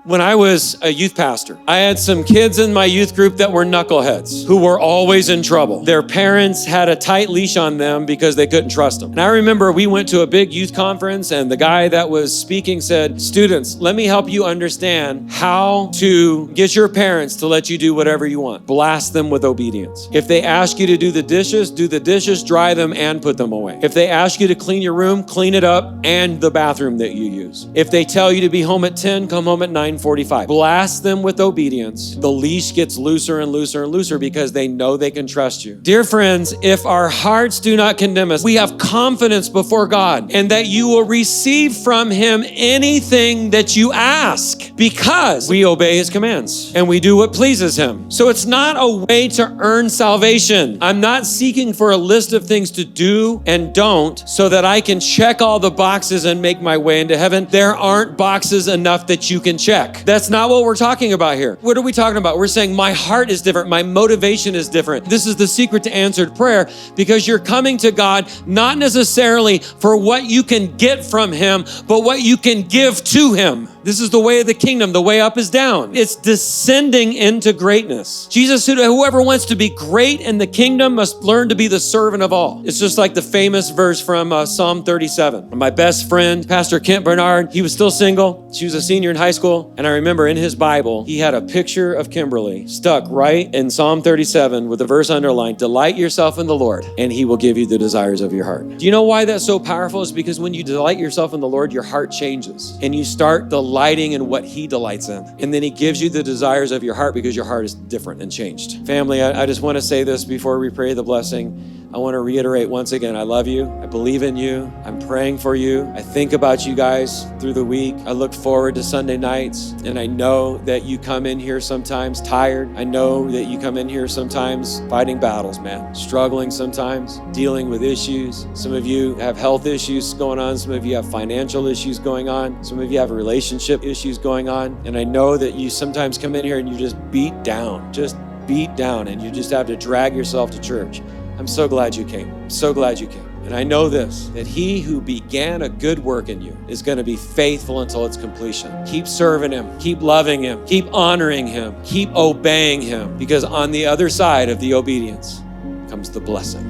When I was a youth pastor, I had some kids in my youth group that were knuckleheads who were always in trouble. Their parents had a tight leash on them because they couldn't trust them. And I remember we went to a big youth conference and the guy that was speaking said, "Students, let me help you understand how to get your parents to let you do whatever you want. Blast them with obedience. If they ask you to do the dishes, dry them and put them away. If they ask you to clean your room, clean it up and the bathroom that you use. If they tell you to be home at 10, come home at 9:45. Blast them with obedience. The leash gets looser and looser and looser because they know they can trust you." Dear friends, if our hearts do not condemn us, we have confidence before God and that you will receive from him anything that you ask because we obey his commands and we do what pleases him. So it's not a way to earn salvation. I'm not seeking for a list of things to do and don't so that I can check all the boxes and make my way into heaven. There aren't boxes enough that you can check. That's not what we're talking about here. What are we talking about? We're saying my heart is different. My motivation is different. This is the secret to answered prayer because you're coming to God not necessarily for what you can get from him, but what you can give to him. This is the way of the kingdom. The way up is down. It's descending into greatness. Jesus said, whoever wants to be great in the kingdom must learn to be the servant of all. It's just like the famous verse from Psalm 37. My best friend, Pastor Kent Bernard, he was still single. She was a senior in high school. And I remember in his Bible, he had a picture of Kimberly stuck right in Psalm 37 with the verse underlined, "Delight yourself in the Lord, and he will give you the desires of your heart." Do you know why that's so powerful? It's because when you delight yourself in the Lord, your heart changes and you start delighting in what he delights in. And then he gives you the desires of your heart because your heart is different and changed. Family, I just want to say this before we pray the blessing. I want to reiterate once again, I love you. I believe in you. I'm praying for you. I think about you guys through the week. I look forward to Sunday nights. And I know that you come in here sometimes tired. I know that you come in here sometimes fighting battles, man. Struggling sometimes, dealing with issues. Some of you have health issues going on. Some of you have financial issues going on. Some of you have relationship issues going on. And I know that you sometimes come in here and you just beat down, and you just have to drag yourself to church. I'm so glad you came. I'm so glad you came. And I know this, that he who began a good work in you is going to be faithful until its completion. Keep serving him. Keep loving him. Keep honoring him. Keep obeying him. Because on the other side of the obedience comes the blessing.